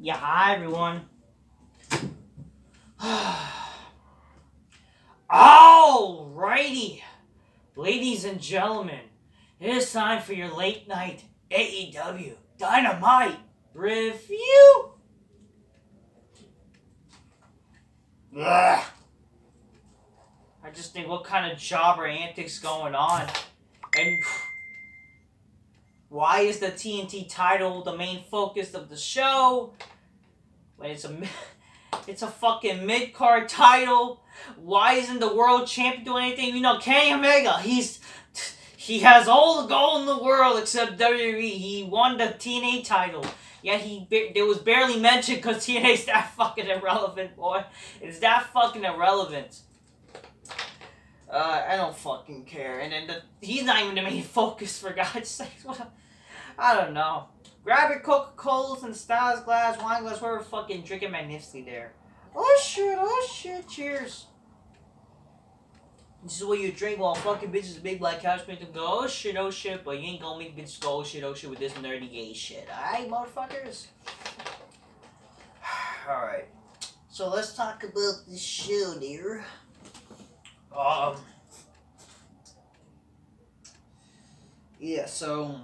Yeah, hi everyone. Alrighty, ladies and gentlemen, it is time for your late night AEW Dynamite review. Ugh. I just think what kind of jobber antics going on, and why is the TNT title the main focus of the show when it's a fucking mid-card title? Why isn't the world champion doing anything? You know, Kenny Omega, he has all the gold in the world except WWE. He won the TNA title. Yeah, it was barely mentioned because TNA's that fucking irrelevant, boy. It's that fucking irrelevant. I don't fucking care. And then he's not even the main focus, for God's sake. I don't know. Grab your Coca-Colas and Styles glass, wine glass, whatever, fucking drinking magnificently there. Oh shit, cheers. This is what you drink while fucking bitches big black couch make them go, oh shit, but you ain't gonna make bitches go, oh shit with this nerdy gay shit. Alright, motherfuckers? Alright. So let's talk about this show, dear. Yeah, so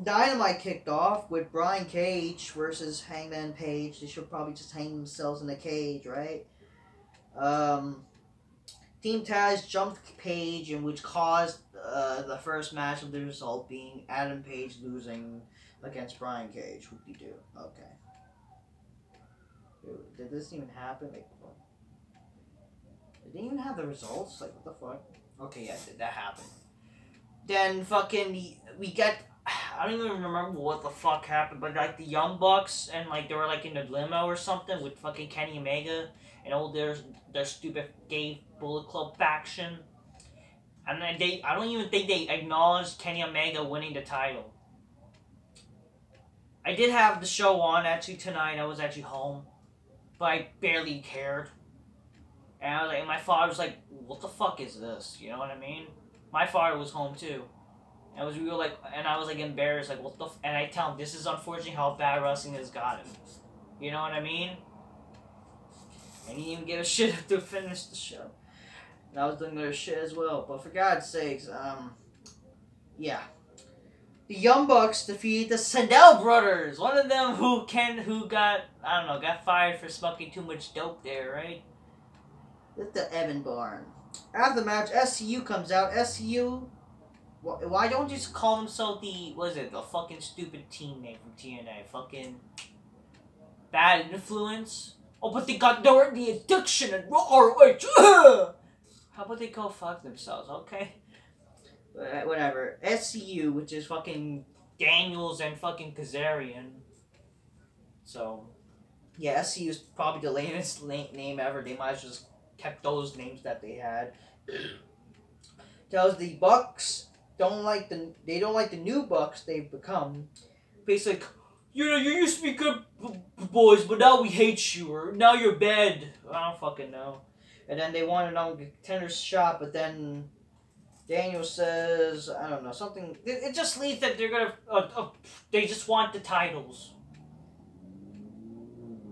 Dynamite kicked off with Brian Cage versus Hangman Page. They should probably just hang themselves in a cage, right? Team Taz jumped Page, and which caused the first match of the result being Adam Page losing against Brian Cage. What did he do? Okay. Did this even happen? Like, did they even have the results? Like, what the fuck? Okay, yeah, that happened. Then fucking we get, I don't even remember what the fuck happened, but like the Young Bucks and like they were like in a limo or something with fucking Kenny Omega and all their stupid gay Bullet Club faction. And then I don't even think they acknowledged Kenny Omega winning the title. I did have the show on actually tonight. I was actually home, but I barely cared. And I was like, my father was like, "What the fuck is this?" You know what I mean? My father was home too, and we were like, and I was like embarrassed, like what the, and I tell him this is unfortunately how bad wrestling has gotten. You know what I mean? And he didn't even give a shit to finish the show. And I was doing their shit as well, but for God's sakes, yeah. The Young Bucks defeated the Sandel brothers. One of them who got, I don't know, got fired for smoking too much dope there, right? With the Evan Barn. After the match, SCU comes out. SCU, why don't you just call themselves the, what is it, the fucking stupid team name from TNA? Fucking Bad Influence? Oh, but they got the addiction and ROH. How about they go fuck themselves, okay? Whatever. SCU, which is fucking Daniels and fucking Kazarian. So, yeah, SCU is probably the latest name ever. They might have just kept those names that they had. Tells the Bucks they don't like the new Bucks they've become. Basically, you know, you used to be good boys, but now we hate you, or now you're bad. I don't fucking know. And then they want to know the contender's shot, but then Daniel says, I don't know, something. It just leads that they're gonna, they just want the titles.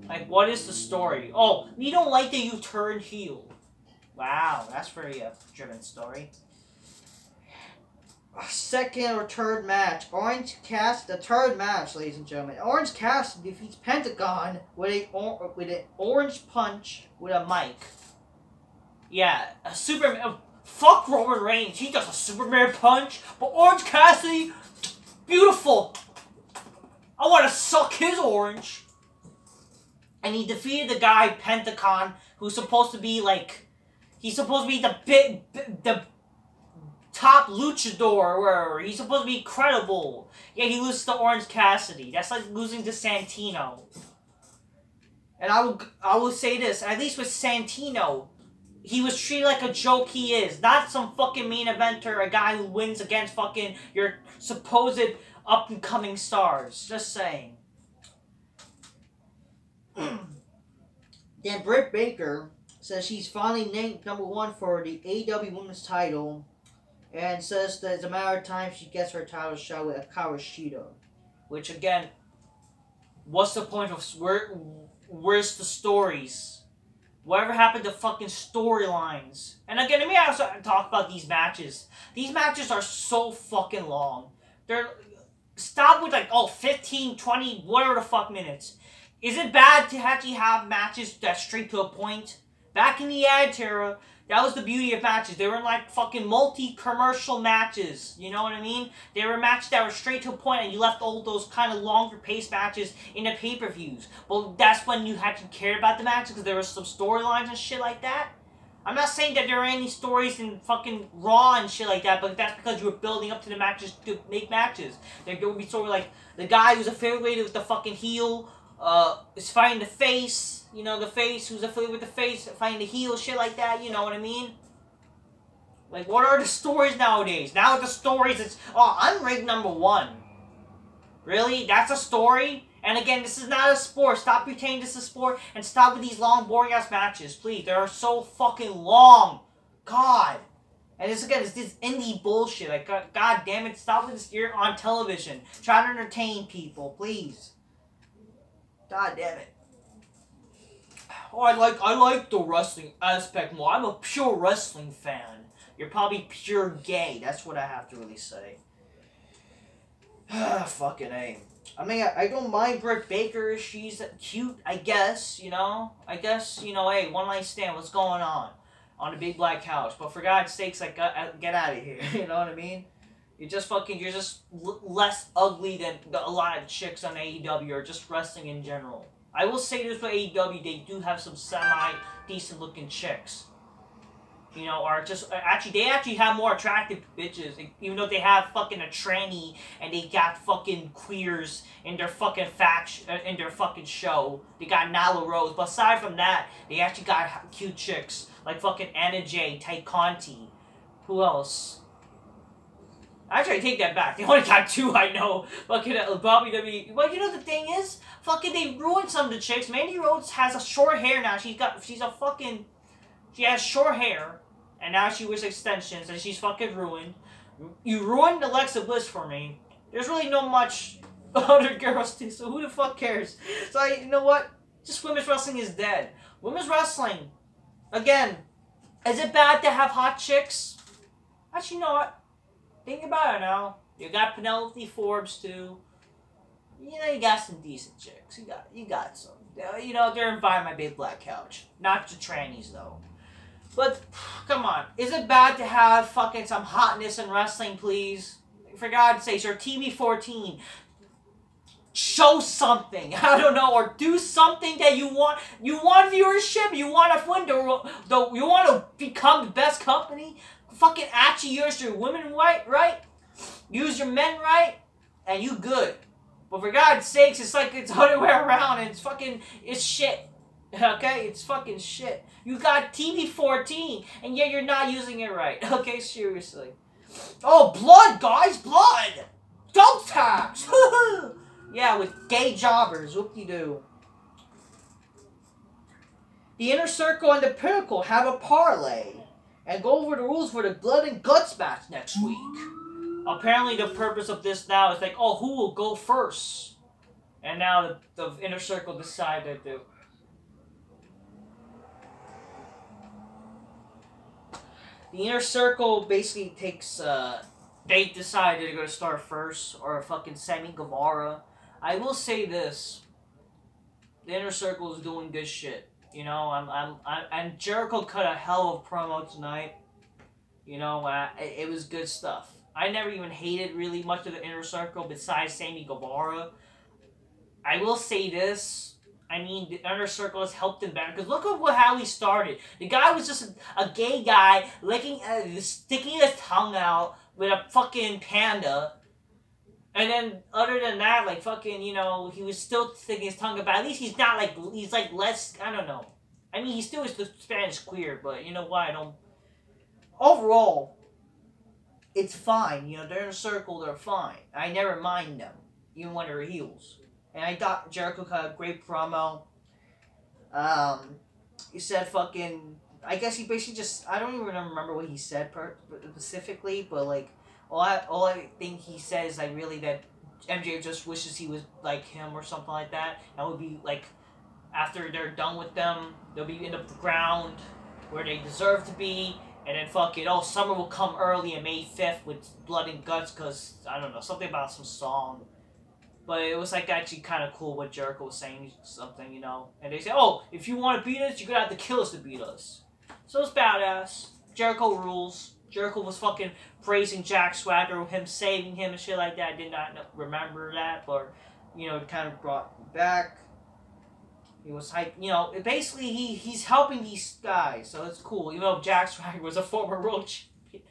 Like, what is the story? Oh, we don't like that you turned heel. Wow, that's very driven story. A second or third match. The third match, ladies and gentlemen. Orange Cassidy defeats Pentacon with an orange punch with a mic. Yeah, a Superman. Fuck Roman Reigns. He does a Superman punch, but Orange Cassidy, beautiful. I want to suck his orange. And he defeated the guy Pentacon, who's supposed to be like, he's supposed to be the top luchador, where he's supposed to be credible. Yeah, he loses to Orange Cassidy. That's like losing to Santino. And I will say this, at least with Santino, he was treated like a joke he is. Not some fucking main eventer, a guy who wins against fucking your supposed up-and-coming stars. Just saying. Then Britt Baker says she's finally named #1 for the AEW Women's title, and says that it's a matter of time she gets her title shot with Hikaru Shida. Which again, what's the point of where's the stories? Whatever happened to fucking storylines? And again, let me also talk about these matches. These matches are so fucking long. They're stop with like 15, 20, whatever the fuck minutes. Is it bad to actually have matches that's straight to a point? Back in the Attitude Era, that was the beauty of matches. They were like fucking multi-commercial matches. You know what I mean? They were matches that were straight to a point, and you left all those kind of longer paced matches in the pay-per-views. Well, that's when you had to care about the matches, because there was some storylines and shit like that. I'm not saying that there are any stories in fucking Raw and shit like that, but that's because you were building up to the matches to make matches. There would be sort of like the guy who's affiliated with the fucking heel is fighting the face. You know, the face who's affiliated with the face fighting the heel, shit like that. You know what I mean? Like, what are the stories nowadays? Now the stories, it's, I'm ranked number 1. Really? That's a story? And again, this is not a sport. Stop pretending this is a sport and stop with these long, boring-ass matches. Please, they are so fucking long. God. And this, again, it's this indie bullshit. Like, God damn it, stop with this. You're on television. Try to entertain people, please. God damn it. Oh, I like the wrestling aspect more. I'm a pure wrestling fan. You're probably pure gay. That's what I have to really say. Fucking A. I mean, I don't mind Britt Baker. She's cute, I guess, you know? I guess, you know, hey, one night stand, what's going on the big black couch? But for God's sakes, like, get out of here, you know what I mean? You're just less ugly than a lot of chicks on AEW or just wrestling in general. I will say this for AEW, they do have some semi-decent looking chicks. You know, or just, they actually have more attractive bitches, even though they have fucking a tranny, and they got fucking queers in their fucking in their fucking show. They got Nyla Rose, but aside from that, they actually got cute chicks, like fucking Anna Jay, Ty Conti. Who else? Actually, I take that back. They only got 2, I know. Fucking Bobby W. But you know the thing is, fucking they ruined some of the chicks. Mandy Rhodes has a short hair now. She has short hair, and now she wears extensions, and she's fucking ruined. You ruined Alexa Bliss for me. There's really no much other girls too, so who the fuck cares? So you know what? Just women's wrestling is dead. Women's wrestling, again, is it bad to have hot chicks? Actually, you know what? Think about it now. You got Penelope Forbes too. You know, you got some decent chicks. You got some. You know, they're invited my big black couch. Not the trannies though. But come on, is it bad to have fucking some hotness in wrestling, please? For God's sakes, or TV-14. Show something. I don't know, or do something that you want. You want viewership. You want to win you want to become the best company. Fucking actually use your women right, use your men right, and you good. But for God's sakes, it's like it's other way around, and it's shit. Okay, it's fucking shit. You got TV-14, and yet you're not using it right. Okay, seriously. Oh, blood, guys, blood. Dog tags. Yeah, with gay jobbers. Whoop-de-doo. The Inner Circle and the Pinnacle have a parlay and go over the rules for the Blood and Guts match next week. Apparently the purpose of this now is like, oh, who will go first? And now the Inner Circle decided to... The Inner Circle basically takes, they decided they're going to start first, or fucking Sammy Guevara. I will say this. The Inner Circle is doing good shit. You know, and Jericho cut a hell of a promo tonight. You know, it was good stuff. I never even hated really much of the Inner Circle besides Sammy Guevara. I will say this. I mean, the Inner Circle has helped him better. Because look at how he started. The guy was just a gay guy sticking his tongue out with a fucking panda. And then, other than that, like, fucking, you know, he was still sticking his tongue about. At least he's not, like, he's, like, less, I don't know. I mean, he still is the Spanish queer, but you know what, I don't... Overall, it's fine. You know, they're in a circle, they're fine. I never mind them, even when they're heels. And I thought Jericho cut a great promo. He said fucking... I guess he basically just... I don't even remember what he said specifically, but, like, all I think he said is, like, really that MJ just wishes he was like him or something like that. That would be like, after they're done with them, they'll be in the ground where they deserve to be. And then fucking, oh, summer will come early on May 5th with blood and guts because, I don't know, something about some song. But it was like actually kind of cool what Jericho was saying, something, you know. And they say, oh, if you want to beat us, you're going to have to kill us to beat us. So it's badass. Jericho rules. Jericho was fucking praising Jack Swagger, him saving him and shit like that. I did not remember that, but, you know, it kind of brought me back. He was like, you know, basically he's helping these guys, so it's cool. Even though Jack Swagger was a former world champion.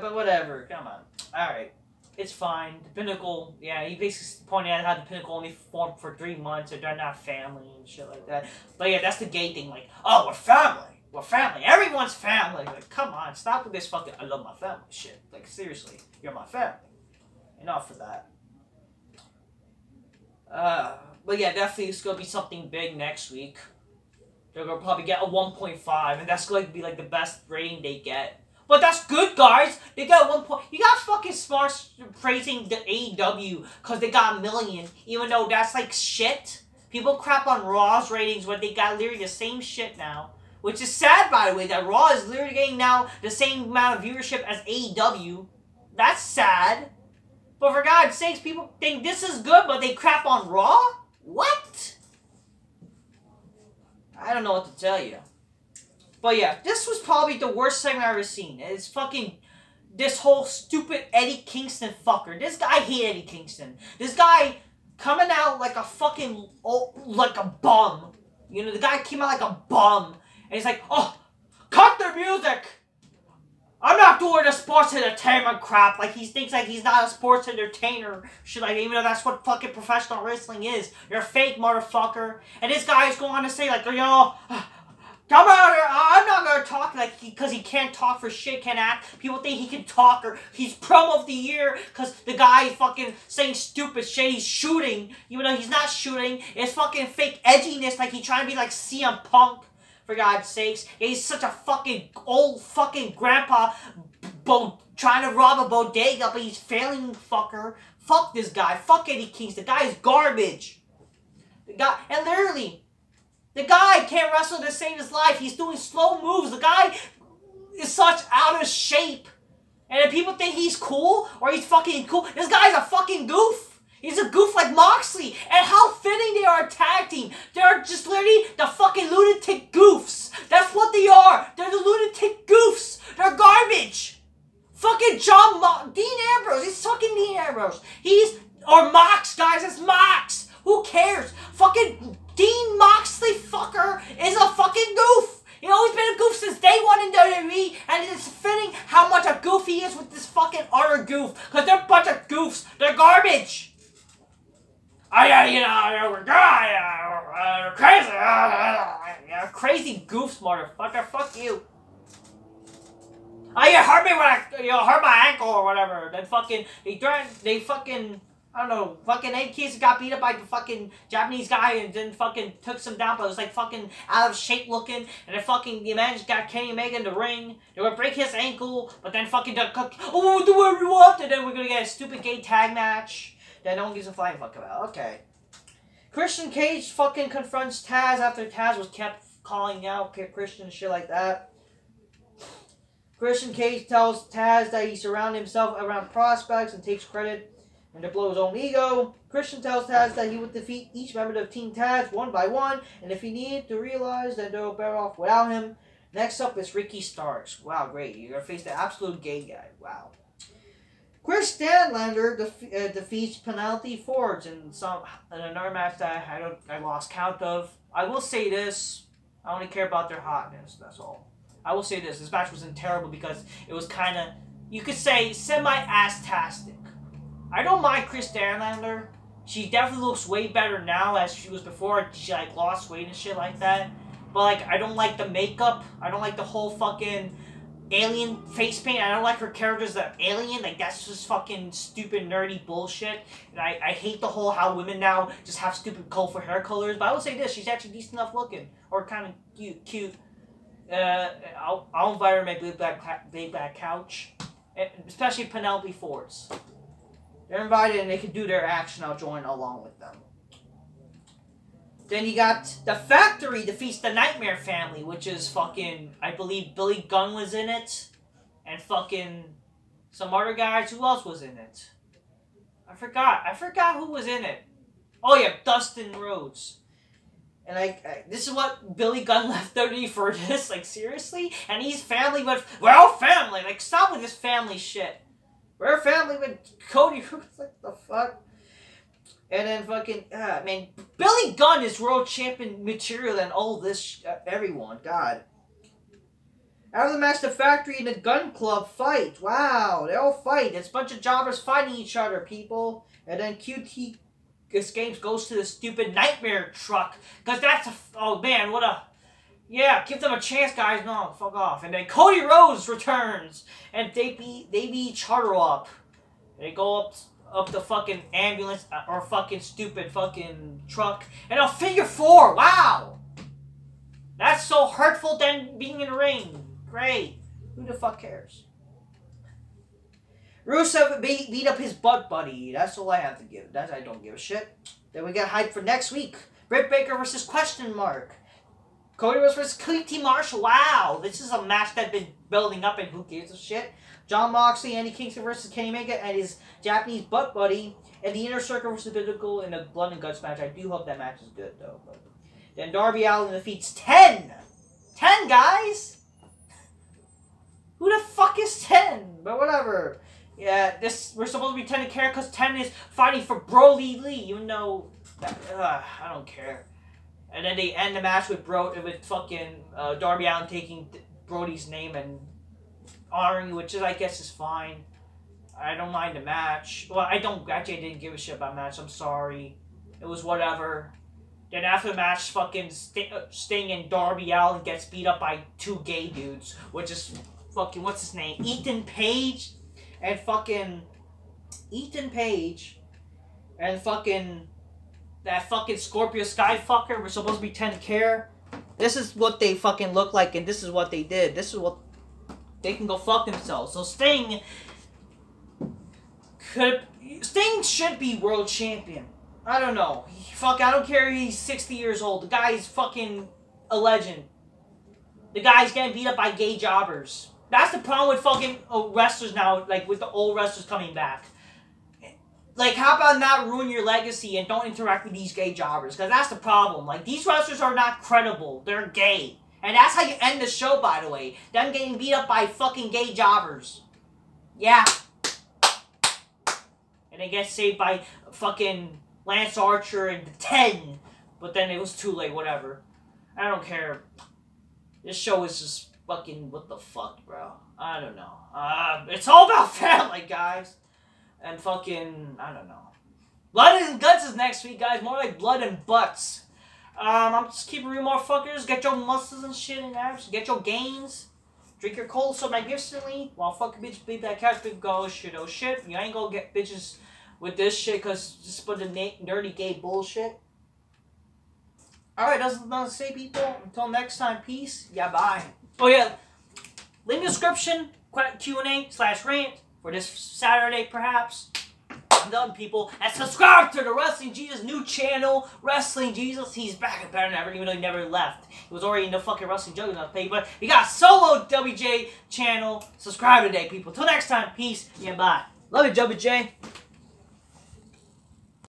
But whatever, come on. Alright, it's fine. The Pinnacle, yeah, he basically pointed out how the Pinnacle only formed for 3 months, and they're not family and shit like that. But yeah, that's the gay thing, like, oh, we're family. We're family. Everyone's family. Like, come on, stop with this fucking I love my family shit. Like, seriously, you're my family. Enough of that. But yeah, definitely it's gonna be something big next week. They're gonna probably get a 1.5, and that's going to be like the best rating they get. But that's good, guys. They got 1 point. You got fucking smart praising the AEW because they got a million, even though that's like shit. People crap on Raw's ratings when they got literally the same shit now, which is sad, by the way. That Raw is literally getting now the same amount of viewership as AEW. That's sad. But for God's sakes, people think this is good, but they crap on Raw? What? I don't know what to tell you. But yeah, this was probably the worst segment I've ever seen. It's fucking this whole stupid Eddie Kingston fucker. This guy, I hate Eddie Kingston. This guy coming out like a fucking, like a bum. You know, the guy came out like a bum. And he's like, oh, cut the music! I'm not doing the sports entertainment crap. Like, he thinks like he's not a sports entertainer. Shit, like, even though that's what fucking professional wrestling is. You're a fake motherfucker. And this guy is going on to say, like, you know, come out here. I'm not going to talk, like, because he can't talk for shit, can't act. People think he can talk, or he's promo of the year because the guy is fucking saying stupid shit. He's shooting, even though he's not shooting. It's fucking fake edginess, like he's trying to be like CM Punk. For God's sakes, he's such a fucking old fucking grandpa trying to rob a bodega, but he's failing, fucker. Fuck this guy. Fuck Eddie Kingston. The guy is garbage. The guy, and literally, the guy can't wrestle to save his life. He's doing slow moves. The guy is such out of shape. And if people think he's cool, or he's fucking cool, this guy's a fucking goof. He's a goof like Moxley. And how fitting they are a tag team. They're just literally the fucking lunatic goofs. That's what they are. They're the lunatic goofs. They're garbage. Fucking Dean Ambrose. He's fucking Dean Ambrose. Or Mox, guys. It's Mox. Who cares? Fucking Dean Moxley fucker is a fucking goof. He's always been a goof since day one in WWE, and it's fitting how much a goof he is with this fucking other goof. Because they're a bunch of goofs. They're garbage. Crazy, crazy goofs, motherfucker. Fuck you. You hurt me when hurt my ankle or whatever. Then fucking, they fucking, I don't know, fucking Eddie Kingston got beat up by the fucking Japanese guy and then fucking took some down, but it was like fucking out of shape looking. And then fucking the man just got Kenny Omega in the ring. They would break his ankle, but then fucking, oh, do whatever you want. And then we're gonna get a stupid gay tag match that no one gives a flying fuck about. Okay. Christian Cage fucking confronts Taz after Taz was kept calling out Christian and shit like that. Christian Cage tells Taz that he surrounded himself around prospects and takes credit and to blow his own ego. Christian tells Taz that he would defeat each member of Team Taz one by one, and if he needed to realize that they're better off without him. Next up is Ricky Starks. Wow, great. You're going to face the absolute gay guy. Wow. Chris Stanlander defeats Penelope Ford in another match that I lost count of. I will say this. I only care about their hotness. That's all. I will say this. This match wasn't terrible because it was kind of, you could say, semi-ass-tastic. I don't mind Chris Stanlander. She definitely looks way better now as she was before. She like lost weight and shit like that. But like, I don't like the makeup. I don't like the whole fucking alien face paint. I don't like her character's an alien. Like, that's just fucking stupid, nerdy bullshit. And I hate the whole how women now just have stupid colorful hair colors. But I will say this, she's actually decent enough looking. Or kind of cute. I'll invite her on my big black couch. Especially Penelope Ford's. They're invited and they can do their action. I'll join along with them. Then you got The Factory defeats the Nightmare Family, which is fucking, I believe Billy Gunn was in it. And fucking some other guys. Who else was in it? I forgot who was in it. Oh yeah, Dustin Rhodes. And this is what Billy Gunn left WWE for this. Like, seriously? And he's family with... We're all family. Like, stop with this family shit. We're family with Cody. Like, the fuck? And then fucking... man, Billy Gunn is world champion material than all this... everyone. God. After the match, The Factory and the Gun Club fight. Wow. They all fight. It's a bunch of jobbers fighting each other, people. And then QT... This game goes to the stupid Nightmare truck. Because that's a... Oh, man, what a... Yeah, give them a chance, guys. No, fuck off. And then Cody Rhodes returns. And they beat each other up. They go up the fucking ambulance or fucking stupid fucking truck. And a figure 4. Wow. That's so hurtful than being in the ring. Great. Who the fuck cares? Rusev beat up his butt buddy. That's all I have to give. I don't give a shit. Then we got hype for next week. Britt Baker versus question mark. Cody Rhodes versus QT Marshall. Wow. This is a match that's been building up and who gives a shit. John Moxley, Andy Kingston versus Kenny Omega and his Japanese butt buddy. And the Inner Circle versus Biblical in a Blood and Guts match. I do hope that match is good though. But then Darby Allin defeats 10. 10 guys? Who the fuck is 10? But whatever. Yeah, we're supposed to be 10 to care because 10 is fighting for Brody Lee, even though I don't care. And then they end the match with fucking Darby Allin taking Brody's name and honoring, which is I guess is fine. I don't mind the match. Well, I didn't give a shit about the match. I'm sorry. It was whatever. Then after the match, fucking Sting and Darby Allin gets beat up by 2 gay dudes, which is fucking what's his name, Ethan Page. And fucking Ethan Page and fucking that fucking Scorpio Sky fucker were supposed to be 10 to care. This is what they fucking look like and this is what they did. This is what they can go fuck themselves. So Sting should be world champion. I don't know. I don't care if he's 60 years old. The guy is fucking a legend. The guy's getting beat up by gay jobbers. That's the problem with fucking wrestlers now, like with the old wrestlers coming back. Like, how about not ruin your legacy and don't interact with these gay jobbers? Because that's the problem. Like, these wrestlers are not credible. They're gay. And that's how you end the show, by the way. Them getting beat up by fucking gay jobbers. Yeah. And they get saved by fucking Lance Archer and the 10. But then it was too late, whatever. I don't care. This show is just... fucking, what the fuck, bro? I don't know. It's all about family, guys. And fucking, I don't know. Blood and Guts is next week, guys. More like Blood and Butts. I'm just keeping real, motherfuckers. Get your muscles and shit in abs. Get your gains. Drink your cold so magnificently. While fucking bitch beat that couch, big go, oh shit. You ain't gonna get bitches with this shit, because just put the nerdy gay bullshit. Alright, that's nothing to say, people. Until next time, peace. Yeah, bye. Oh yeah, leave in the description, Q&A/rant for this Saturday perhaps. And other people, and subscribe to the Wrestling Jesus new channel, Wrestling Jesus. He's back and better than ever, even though he never left. He was already in the fucking Wrestling Juggernaut page, but we got a solo WJ channel. Subscribe today, people. Till next time, peace, yeah, bye. Love you, WJ.